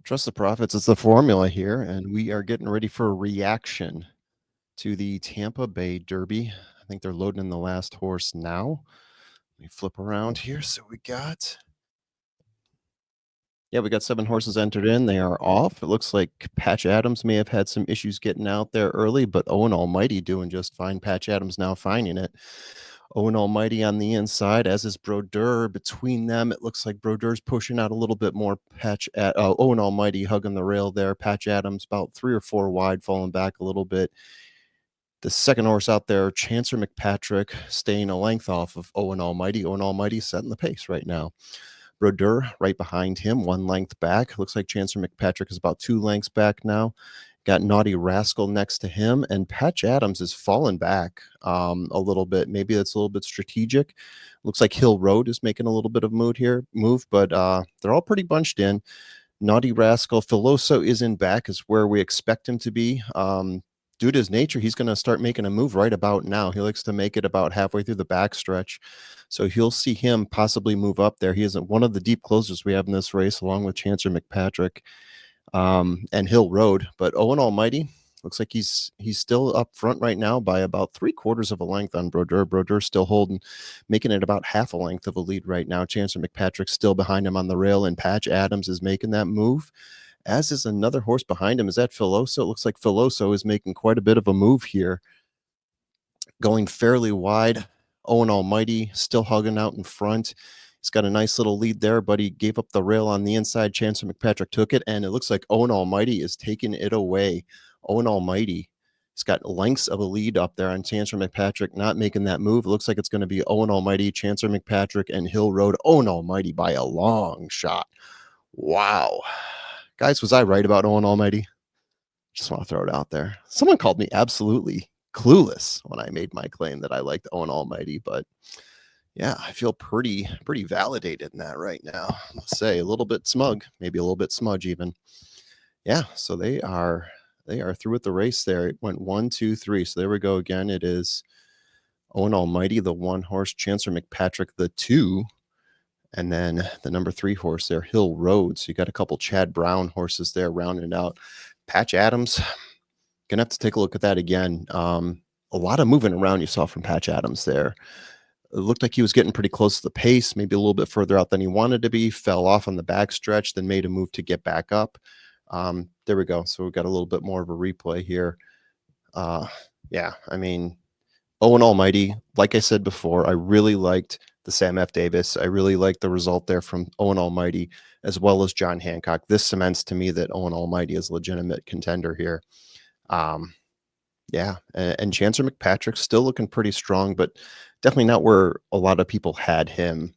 Trust the profits. It's the formula here, and we are getting ready for a reaction to the Tampa Bay Derby. I think they're loading in the last horse now. Let me flip around here. So we got 7 horses entered in. They are off. It looks like Patch Adams may have had some issues getting out there early, but Owen Almighty doing just fine. Patch Adams now finding it. Owen Almighty on the inside, as is Brodeur. Between them, it looks like Brodeur's pushing out a little bit more. Owen Almighty hugging the rail there. Patch Adams about 3 or 4 wide, falling back a little bit. The second horse out there, Chancer McPatrick, staying a length off of Owen Almighty. Owen Almighty setting the pace right now. Brodeur right behind him, 1 length back. Looks like Chancer McPatrick is about 2 lengths back now. Got Naughty Rascal next to him, and Patch Adams is falling back a little bit. Maybe that's a little bit strategic. Looks like Hill Road is making a little bit of move, but they're all pretty bunched in. Naughty Rascal, Filoso is in back, is where we expect him to be. Due to his nature, he's going to start making a move right about now. He likes to make it about halfway through the backstretch. So you'll see him possibly move up there. He isn't one of the deep closers we have in this race, along with Chancer McPatrick and Hill Road. But Owen Almighty looks like he's still up front right now by about 3/4 of a length on Brodeur. Brodeur still holding, making it about half a length of a lead right now. Chancer McPatrick still behind him on the rail, and Patch Adams is making that move, as is another horse behind him. Is that Filoso? It looks like Filoso is making quite a bit of a move here, going fairly wide. Owen Almighty still hugging out in front. He's got a nice little lead there, but he gave up the rail on the inside. Chancer McPatrick took it, and it looks like Owen Almighty is taking it away. Owen Almighty has got lengths of a lead up there on Chancer McPatrick, not making that move. It looks like it's going to be Owen Almighty, Chancer McPatrick, and Hill Road. Owen Almighty by a long shot. Wow. Guys, was I right about Owen Almighty? Just want to throw it out there. Someone called me absolutely clueless when I made my claim that I liked Owen Almighty, but yeah, I feel pretty validated in that right now. Let's say a little bit smug, maybe a little bit smudge even. Yeah, so they are through with the race there. It went 1, 2, 3. So there we go again. It is Owen Almighty, the 1 horse, Chancer McPatrick, the 2, and then the number 3 horse there, Hill Road. So you got a couple Chad Brown horses there rounding out. Patch Adams, gonna have to take a look at that again. A lot of moving around you saw from Patch Adams there. It looked like he was getting pretty close to the pace, maybe a little bit further out than he wanted to be, fell off on the backstretch, then made a move to get back up. There we go. So we got a little bit more of a replay here. Yeah, I mean, Owen Almighty, like I said before, I really liked the Sam F. Davis. I really liked the result there from Owen Almighty, as well as John Hancock. This cements to me that Owen Almighty is a legitimate contender here. Yeah, and Chancer McPatrick's still looking pretty strong, but definitely not where a lot of people had him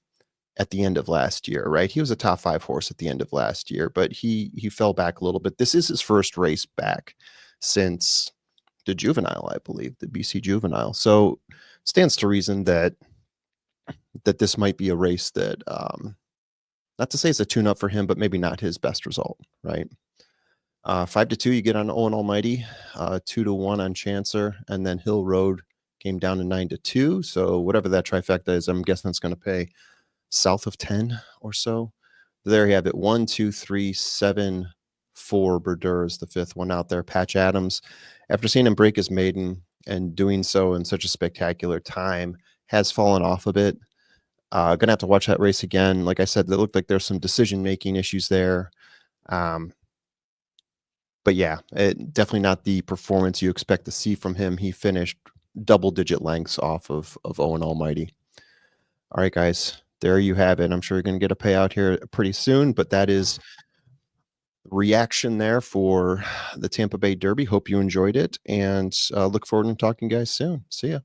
at the end of last year, right? He was a top 5 horse at the end of last year, but he fell back a little bit. This is his first race back since the juvenile, I believe, the BC juvenile. So stands to reason that this might be a race that not to say it's a tune-up for him, but maybe not his best result, right? 5-2, you get on Owen Almighty, 2-1 on Chancer, and then Hill Road came down to 9-2. So whatever that trifecta is, I'm guessing it's going to pay south of 10 or so. There you have it. 1, 2, 3, 7, 4. Brodeur is the 5th one out there. Patch Adams, after seeing him break his maiden and doing so in such a spectacular time, has fallen off a bit. Gonna have to watch that race again. Like I said, it looked like there's some decision-making issues there. But yeah, definitely not the performance you expect to see from him. He finished double-digit lengths off of Owen Almighty. All right, guys, there you have it. I'm sure you're going to get a payout here pretty soon, but that is reaction there for the Tampa Bay Derby. Hope you enjoyed it, and look forward to talking to you guys soon. See ya.